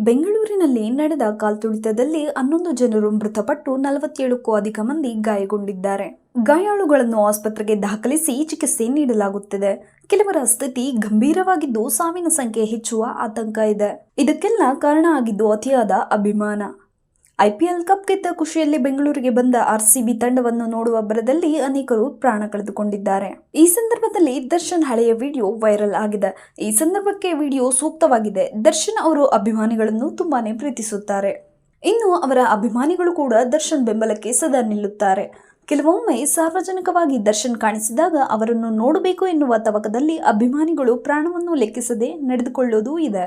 ಬೆಂಗಳೂರಿನಲ್ಲಿ ನಡೆದ ಕಾಲ್ತುಳಿತದಲ್ಲಿ 11 ಜನರು ಮೃತಪಟ್ಟು 47ಕ್ಕೂ ಅಧಿಕ ಮಂದಿ ಗಾಯಗೊಂಡಿದ್ದಾರೆ. ಗಾಯಾಳುಗಳನ್ನು ಆಸ್ಪತ್ರೆಗೆ ದಾಖಲಿಸಿ ಚಿಕಿತ್ಸೆ ನೀಡಲಾಗುತ್ತಿದೆ. ಕೆಲವರ ಸ್ಥಿತಿ ಗಂಭೀರವಾಗಿದ್ದು ಸಾವಿನ ಸಂಖ್ಯೆ ಹೆಚ್ಚುವ ಆತಂಕ ಇದೆ. ಇದಕ್ಕೆಲ್ಲ ಕಾರಣ ಆಗಿದ್ದು ಅತಿಯಾದ ಅಭಿಮಾನ. IPL ಕಪ್ ಗೆದ್ದ ಖುಷಿಯಲ್ಲಿ ಬೆಂಗಳೂರಿಗೆ ಬಂದ RCB ತಂಡವನ್ನು ನೋಡುವ ಭರದಲ್ಲಿ ಅನೇಕರು ಪ್ರಾಣ ಕಳೆದುಕೊಂಡಿದ್ದಾರೆ. ಈ ಸಂದರ್ಭದಲ್ಲಿ ದರ್ಶನ್ ಹಳೆಯ ವಿಡಿಯೋ ವೈರಲ್ ಆಗಿದೆ. ಈ ಸಂದರ್ಭಕ್ಕೆ ವಿಡಿಯೋ ಸೂಕ್ತವಾಗಿದೆ. ದರ್ಶನ್ ಅವರು ಅಭಿಮಾನಿಗಳನ್ನು ತುಂಬಾನೇ ಪ್ರೀತಿಸುತ್ತಾರೆ. ಇನ್ನು ಅವರ ಅಭಿಮಾನಿಗಳು ಕೂಡ ದರ್ಶನ್ ಬೆಂಬಲಕ್ಕೆ ಸದಾ ನಿಲ್ಲುತ್ತಾರೆ. ಕೆಲವೊಮ್ಮೆ ಸಾರ್ವಜನಿಕವಾಗಿ ದರ್ಶನ್ ಕಾಣಿಸಿದಾಗ ಅವರನ್ನು ನೋಡಬೇಕು ಎನ್ನುವ ತವಕದಲ್ಲಿ ಅಭಿಮಾನಿಗಳು ಪ್ರಾಣವನ್ನು ಲೆಕ್ಕಿಸದೆ ನಡೆದುಕೊಳ್ಳೋದು ಇದೆ.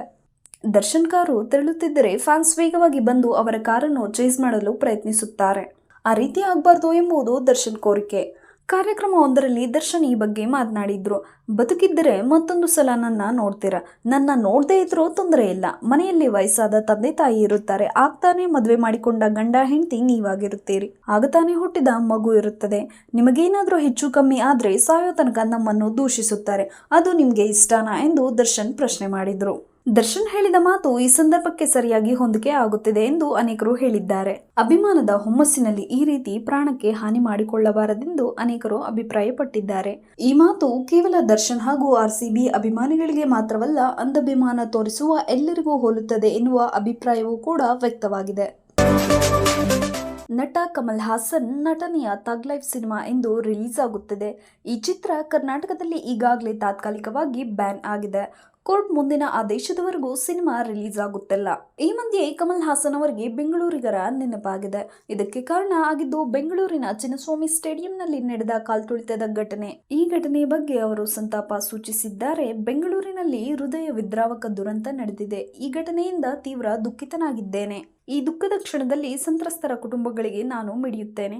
ದರ್ಶನ್ ಕಾರು ತೆರಳುತ್ತಿದ್ದರೆ ಫ್ಯಾನ್ಸ್ ವೇಗವಾಗಿ ಬಂದು ಅವರ ಕಾರನ್ನು ಚೇಸ್ ಮಾಡಲು ಪ್ರಯತ್ನಿಸುತ್ತಾರೆ. ಆ ರೀತಿ ಆಗಬಾರ್ದು ಎಂಬುದು ದರ್ಶನ್ ಕೋರಿಕೆ. ಕಾರ್ಯಕ್ರಮವೊಂದರಲ್ಲಿ ದರ್ಶನ್ ಈ ಬಗ್ಗೆ ಮಾತನಾಡಿದ್ರು. ಬದುಕಿದ್ದರೆ ಮತ್ತೊಂದು ಸಲ ನನ್ನ ನೋಡ್ತೀರಾ, ನನ್ನ ನೋಡದೇ ಇದ್ರೂ ತೊಂದರೆ ಇಲ್ಲ. ಮನೆಯಲ್ಲಿ ವಯಸ್ಸಾದ ತಂದೆ ತಾಯಿ ಇರುತ್ತಾರೆ. ಆಗ್ತಾನೆ ಮದುವೆ ಮಾಡಿಕೊಂಡ ಗಂಡ ಹೆಂಡತಿ ನೀವಾಗಿರುತ್ತೀರಿ. ಆಗತಾನೆ ಹುಟ್ಟಿದ ಮಗು ಇರುತ್ತದೆ. ನಿಮಗೇನಾದ್ರೂ ಹೆಚ್ಚು ಕಮ್ಮಿ ಆದ್ರೆ ಸಾಯೋ ತನಕ ನಮ್ಮನ್ನು ದೂಷಿಸುತ್ತಾರೆ. ಅದು ನಿಮ್ಗೆ ಇಷ್ಟನಾ ಎಂದು ದರ್ಶನ್ ಪ್ರಶ್ನೆ ಮಾಡಿದ್ರು. ದರ್ಶನ್ ಹೇಳಿದ ಮಾತು ಈ ಸಂದರ್ಭಕ್ಕೆ ಸರಿಯಾಗಿ ಹೊಂದಿಕೆ ಆಗುತ್ತಿದೆ ಎಂದು ಅನೇಕರು ಹೇಳಿದ್ದಾರೆ. ಅಭಿಮಾನದ ಹುಮ್ಮಸ್ಸಿನಲ್ಲಿ ಈ ರೀತಿ ಪ್ರಾಣಕ್ಕೆ ಹಾನಿ ಮಾಡಿಕೊಳ್ಳಬಾರದೆಂದು ಅನೇಕರು ಅಭಿಪ್ರಾಯಪಟ್ಟಿದ್ದಾರೆ. ಈ ಮಾತು ಕೇವಲ ದರ್ಶನ್ ಹಾಗೂ RCB ಅಭಿಮಾನಿಗಳಿಗೆ ಮಾತ್ರವಲ್ಲ, ಅಂಧಾಭಿಮಾನ ತೋರಿಸುವ ಎಲ್ಲರಿಗೂ ಹೋಲುತ್ತದೆ ಎನ್ನುವ ಅಭಿಪ್ರಾಯವೂ ಕೂಡ ವ್ಯಕ್ತವಾಗಿದೆ. ನಟ ಕಮಲ್ ಹಾಸನ್ ನಟನೆಯ ಥಗ್ ಲೈಫ್ ಸಿನಿಮಾ ಎಂದು ರಿಲೀಸ್ ಆಗುತ್ತಿದೆ. ಈ ಚಿತ್ರ ಕರ್ನಾಟಕದಲ್ಲಿ ಈಗಾಗಲೇ ತಾತ್ಕಾಲಿಕವಾಗಿ ಬ್ಯಾನ್ ಆಗಿದೆ. ಕೋರ್ಟ್ ಮುಂದಿನ ಆದೇಶದವರೆಗೂ ಸಿನಿಮಾ ರಿಲೀಸ್ ಆಗುತ್ತಿಲ್ಲ. ಈ ಮಧ್ಯೆ ಕಮಲ್ ಹಾಸನ್ ಅವರಿಗೆ ಬೆಂಗಳೂರಿಗರ ನೆನಪಾಗಿದೆ. ಇದಕ್ಕೆ ಕಾರಣ ಆಗಿದ್ದು ಬೆಂಗಳೂರಿನ ಚಿನ್ನಸ್ವಾಮಿ ಸ್ಟೇಡಿಯಂನಲ್ಲಿ ನಡೆದ ಕಾಲ್ತುಳಿತದ ಘಟನೆ. ಈ ಘಟನೆಯ ಬಗ್ಗೆ ಅವರು ಸಂತಾಪ ಸೂಚಿಸಿದ್ದಾರೆ. ಬೆಂಗಳೂರಿನಲ್ಲಿ ಹೃದಯ ವಿದ್ರಾವಕ ದುರಂತ ನಡೆದಿದೆ. ಈ ಘಟನೆಯಿಂದ ತೀವ್ರ ದುಃಖಿತನಾಗಿದ್ದೇನೆ. ಈ ದುಃಖದ ಕ್ಷಣದಲ್ಲಿ ಸಂತ್ರಸ್ತರ ಕುಟುಂಬಗಳಿಗೆ ನಾನು ಮಿಡಿಯುತ್ತೇನೆ.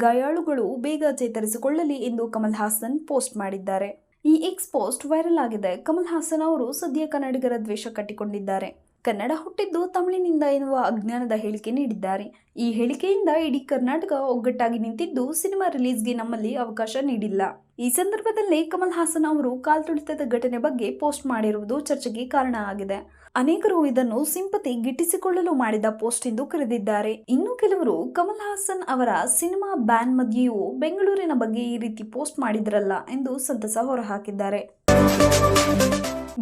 ಗಾಯಾಳುಗಳು ಬೇಗ ಚೇತರಿಸಿಕೊಳ್ಳಲಿ ಎಂದು ಕಮಲ್ ಹಾಸನ್ ಪೋಸ್ಟ್ ಮಾಡಿದ್ದಾರೆ. ಈ ಎಕ್ಸ್ ಪೋಸ್ಟ್ ವೈರಲ್ ಆಗಿದೆ. ಕಮಲ್ ಹಾಸನ್ ಅವರು ಸದ್ಯ ಕನ್ನಡಿಗರ ದ್ವೇಷ ಕಟ್ಟಿಕೊಂಡಿದ್ದಾರೆ. ಕನ್ನಡ ಹುಟ್ಟಿದ್ದು ತಮಿಳಿನಿಂದ ಎನ್ನುವ ಅಜ್ಞಾನದ ಹೇಳಿಕೆ ನೀಡಿದ್ದಾರೆ. ಈ ಹೇಳಿಕೆಯಿಂದ ಇಡೀ ಕರ್ನಾಟಕ ಒಗ್ಗಟ್ಟಾಗಿ ನಿಂತಿದ್ದು ಸಿನಿಮಾ ರಿಲೀಸ್ಗೆ ನಮ್ಮಲ್ಲಿ ಅವಕಾಶ ನೀಡಿಲ್ಲ. ಈ ಸಂದರ್ಭದಲ್ಲೇ ಕಮಲ್ ಹಾಸನ್ ಅವರು ಕಾಲ್ತುಳಿತದ ಘಟನೆ ಬಗ್ಗೆ ಪೋಸ್ಟ್ ಮಾಡಿರುವುದು ಚರ್ಚೆಗೆ ಕಾರಣ ಆಗಿದೆ. ಅನೇಕರು ಇದನ್ನು ಸಿಂಪತಿ ಗಿಟ್ಟಿಸಿಕೊಳ್ಳಲು ಮಾಡಿದ ಪೋಸ್ಟ್ ಎಂದು ಕರೆದಿದ್ದಾರೆ. ಇನ್ನು ಕೆಲವರು ಕಮಲ್ ಹಾಸನ್ ಅವರ ಸಿನಿಮಾ ಬ್ಯಾನ್ ಮಧ್ಯೆಯೂ ಬೆಂಗಳೂರಿನ ಬಗ್ಗೆ ಈ ರೀತಿ ಪೋಸ್ಟ್ ಮಾಡಿದ್ರಲ್ಲ ಎಂದು ಸಂತಸ ಹೊರಹಾಕಿದ್ದಾರೆ.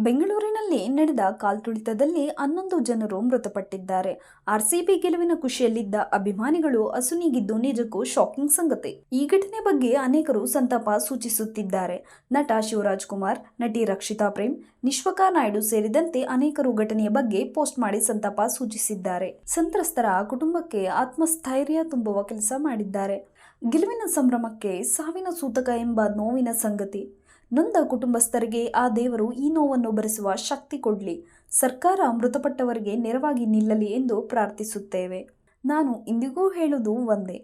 ಬೆಂಗಳೂರಿನಲ್ಲಿ ನಡೆದ ಕಾಲ್ತುಳಿತದಲ್ಲಿ 11 ಜನರು ಮೃತಪಟ್ಟಿದ್ದಾರೆ. RCB ಗೆಲುವಿನ ಖುಷಿಯಲ್ಲಿದ್ದ ಅಭಿಮಾನಿಗಳು ಅಸುನೀಗಿದ್ದು ನಿಜಕ್ಕೂ ಶಾಕಿಂಗ್ ಸಂಗತಿ. ಈ ಘಟನೆ ಬಗ್ಗೆ ಅನೇಕರು ಸಂತಾಪ ಸೂಚಿಸುತ್ತಿದ್ದಾರೆ. ನಟ ಶಿವರಾಜ್ಕುಮಾರ್, ನಟಿ ರಕ್ಷಿತಾ ಪ್ರೇಮ್, ನಿಶ್ವಕಾ ನಾಯ್ಡು ಸೇರಿದಂತೆ ಅನೇಕರು ಘಟನೆಯ ಬಗ್ಗೆ ಪೋಸ್ಟ್ ಮಾಡಿ ಸಂತಾಪ ಸೂಚಿಸಿದ್ದಾರೆ. ಸಂತ್ರಸ್ತರ ಕುಟುಂಬಕ್ಕೆ ಆತ್ಮಸ್ಥೈರ್ಯ ತುಂಬುವ ಕೆಲಸ ಮಾಡಿದ್ದಾರೆ. ಗೆಲುವಿನ ಸಂಭ್ರಮಕ್ಕೆ ಸಾವಿನ ಸೂತಕ ಎಂಬ ನೋವಿನ ಸಂಗತಿ. ನೊಂದ ಕುಟುಂಬಸ್ಥರಿಗೆ ಆ ದೇವರು ಈ ನೋವನ್ನು ಭರಿಸುವ ಶಕ್ತಿ ಕೊಡಲಿ. ಸರ್ಕಾರ ಮೃತಪಟ್ಟವರಿಗೆ ನೆರವಾಗಿ ನಿಲ್ಲಲಿ ಎಂದು ಪ್ರಾರ್ಥಿಸುತ್ತೇವೆ. ನಾನು ಇಂದಿಗೂ ಹೇಳುವುದು ಒಂದೇ,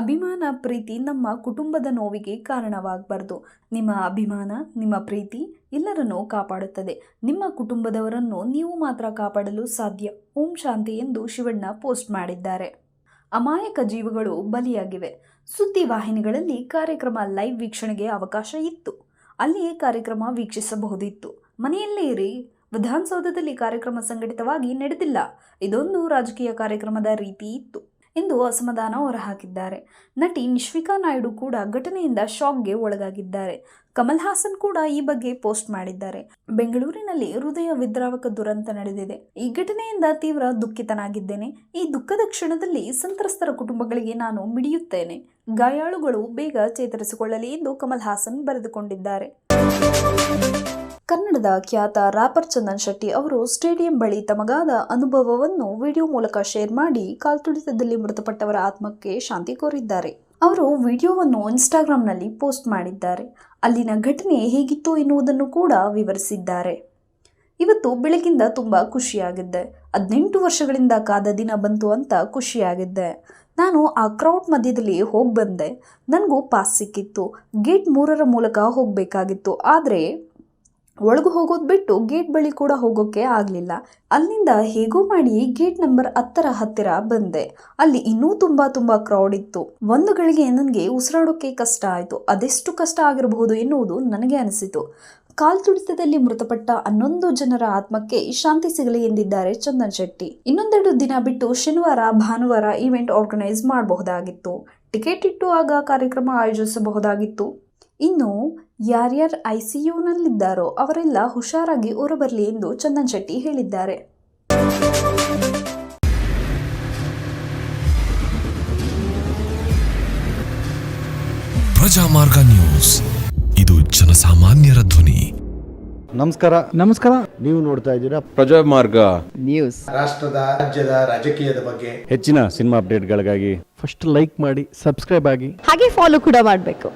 ಅಭಿಮಾನ ಪ್ರೀತಿ ನಮ್ಮ ಕುಟುಂಬದ ನೋವಿಗೆ ಕಾರಣವಾಗಬಾರ್ದು. ನಿಮ್ಮ ಅಭಿಮಾನ, ನಿಮ್ಮ ಪ್ರೀತಿ ಎಲ್ಲರನ್ನೂ ಕಾಪಾಡುತ್ತದೆ. ನಿಮ್ಮ ಕುಟುಂಬದವರನ್ನು ನೀವು ಮಾತ್ರ ಕಾಪಾಡಲು ಸಾಧ್ಯ. ಓಂ ಶಾಂತಿ ಎಂದು ಶಿವಣ್ಣ ಪೋಸ್ಟ್ ಮಾಡಿದ್ದಾರೆ. ಅಮಾಯಕ ಜೀವಗಳು ಬಲಿಯಾಗಿವೆ. ಸುದ್ದಿ ವಾಹಿನಿಗಳಲ್ಲಿ ಕಾರ್ಯಕ್ರಮ ಲೈವ್ ವೀಕ್ಷಣೆಗೆ ಅವಕಾಶ ಇತ್ತು. ಅಲ್ಲಿಯೇ ಕಾರ್ಯಕ್ರಮ ವೀಕ್ಷಿಸಬಹುದಿತ್ತು. ಮನೆಯಲ್ಲೇ ಇರಿ. ವಿಧಾನಸೌಧದಲ್ಲಿ ಕಾರ್ಯಕ್ರಮ ಸಂಘಟಿತವಾಗಿ ನಡೆದಿಲ್ಲ. ಇದೊಂದು ರಾಜಕೀಯ ಕಾರ್ಯಕ್ರಮದ ರೀತಿ ಇತ್ತು ಎಂದು ಅಸಮಾಧಾನ ಹೊರಹಾಕಿದ್ದಾರೆ. ನಟಿ ನಿಶ್ವಿಕಾ ನಾಯ್ಡು ಕೂಡ ಘಟನೆಯಿಂದ ಶಾಕ್ಗೆ ಒಳಗಾಗಿದ್ದಾರೆ. ಕಮಲ್ ಹಾಸನ್ ಕೂಡ ಈ ಬಗ್ಗೆ ಪೋಸ್ಟ್ ಮಾಡಿದ್ದಾರೆ. ಬೆಂಗಳೂರಿನಲ್ಲಿ ಹೃದಯ ವಿದ್ರಾವಕ ದುರಂತ ನಡೆದಿದೆ. ಈ ಘಟನೆಯಿಂದ ತೀವ್ರ ದುಃಖಿತನಾಗಿದ್ದೇನೆ. ಈ ದುಃಖದ ಕ್ಷಣದಲ್ಲಿ ಸಂತ್ರಸ್ತರ ಕುಟುಂಬಗಳಿಗೆ ನಾನು ಮಿಡಿಯುತ್ತೇನೆ. ಗಾಯಾಳುಗಳು ಬೇಗ ಚೇತರಿಸಿಕೊಳ್ಳಲಿ ಎಂದು ಕಮಲ್ ಹಾಸನ್ ಬರೆದುಕೊಂಡಿದ್ದಾರೆ. ಕನ್ನಡದ ಖ್ಯಾತ ರ್ಯಾಪರ್ ಚಂದನ್ ಶೆಟ್ಟಿ ಅವರು ಸ್ಟೇಡಿಯಂ ಬಳಿ ತಮಗಾದ ಅನುಭವವನ್ನು ವಿಡಿಯೋ ಮೂಲಕ ಶೇರ್ ಮಾಡಿ ಕಾಲ್ತುಳಿತದಲ್ಲಿ ಮೃತಪಟ್ಟವರ ಆತ್ಮಕ್ಕೆ ಶಾಂತಿ ಕೋರಿದ್ದಾರೆ. ಅವರು ವಿಡಿಯೋವನ್ನು ಇನ್ಸ್ಟಾಗ್ರಾಂನಲ್ಲಿ ಪೋಸ್ಟ್ ಮಾಡಿದ್ದಾರೆ. ಅಲ್ಲಿನ ಘಟನೆ ಹೇಗಿತ್ತು ಎನ್ನುವುದನ್ನು ಕೂಡ ವಿವರಿಸಿದ್ದಾರೆ. ಇವತ್ತು ಬೆಳಗಿಂದ ತುಂಬ ಖುಷಿಯಾಗಿದ್ದೆ. 18 ವರ್ಷಗಳಿಂದ ಕಾದ ದಿನ ಬಂತು ಅಂತ ಖುಷಿಯಾಗಿದ್ದೆ. ನಾನು ಆ ಕ್ರೌಡ್ ಮಧ್ಯದಲ್ಲಿ ಹೋಗಿ ಬಂದೆ. ನನಗೂ ಪಾಸ್ ಸಿಕ್ಕಿತ್ತು. ಗೇಟ್ 3ರ ಮೂಲಕ ಹೋಗಬೇಕಾಗಿತ್ತು. ಆದರೆ ಒಳಗೆ ಹೋಗೋದು ಬಿಟ್ಟು ಗೇಟ್ ಬಳಿ ಕೂಡ ಹೋಗೋಕ್ಕೆ ಆಗಲಿಲ್ಲ. ಅಲ್ಲಿಂದ ಹೇಗೋ ಮಾಡಿ ಗೇಟ್ ನಂಬರ್ 10ರ ಹತ್ತಿರ ಬಂದೆ. ಅಲ್ಲಿ ಇನ್ನೂ ತುಂಬ ಕ್ರೌಡ್ ಇತ್ತು. ಒಂದು ಗಳಿಗೆ ನನಗೆ ಉಸಿರಾಡೋಕ್ಕೆ ಕಷ್ಟ ಆಯಿತು. ಅದೆಷ್ಟು ಕಷ್ಟ ಆಗಿರಬಹುದು ಎನ್ನುವುದು ನನಗೆ ಅನಿಸಿತು. ಕಾಲ್ತುಳಿತದಲ್ಲಿ ಮೃತಪಟ್ಟ 11 ಜನರ ಆತ್ಮಕ್ಕೆ ಶಾಂತಿ ಸಿಗಲಿ ಎಂದಿದ್ದಾರೆ ಚಂದನ್ ಶೆಟ್ಟಿ. ಇನ್ನೊಂದೆರಡು ದಿನ ಬಿಟ್ಟು ಶನಿವಾರ ಭಾನುವಾರ ಈವೆಂಟ್ ಆರ್ಗನೈಸ್ ಮಾಡಬಹುದಾಗಿತ್ತು. ಟಿಕೆಟ್ ಇಟ್ಟು ಆಗ ಕಾರ್ಯಕ್ರಮ ಆಯೋಜಿಸಬಹುದಾಗಿತ್ತು. ಇನ್ನು ಯಾರ್ಯಾರು ಐಸಿಯುನಲ್ಲಿದ್ದಾರೋ ಅವರೆಲ್ಲ ಹುಷಾರಾಗಿ ಹೊರಬರಲಿ ಎಂದು ಚಂದನ್ ಶೆಟ್ಟಿ ಹೇಳಿದ್ದಾರೆ. ಪ್ರಜಾಮಾರ್ಗ ನ್ಯೂಸ್, ಇದು ಜನಸಾಮಾನ್ಯರ ಧ್ವನಿ. ನಮಸ್ಕಾರ. ನೀವು ನೋಡ್ತಾ ಇದ್ದೀರಾ ಪ್ರಜಾಮಾರ್ಗ ನ್ಯೂಸ್. ರಾಷ್ಟ್ರದ ರಾಜ್ಯದ ರಾಜಕೀಯದ ಬಗ್ಗೆ ಹೆಚ್ಚಿನ ಸಿನಿಮಾ ಅಪ್ಡೇಟ್ಗಳಿಗಾಗಿ ಫಸ್ಟ್ ಲೈಕ್ ಮಾಡಿ, ಸಬ್ಸ್ಕ್ರೈಬ್ ಆಗಿ, ಹಾಗೆ ಫಾಲೋ ಕೂಡ ಮಾಡಬೇಕು.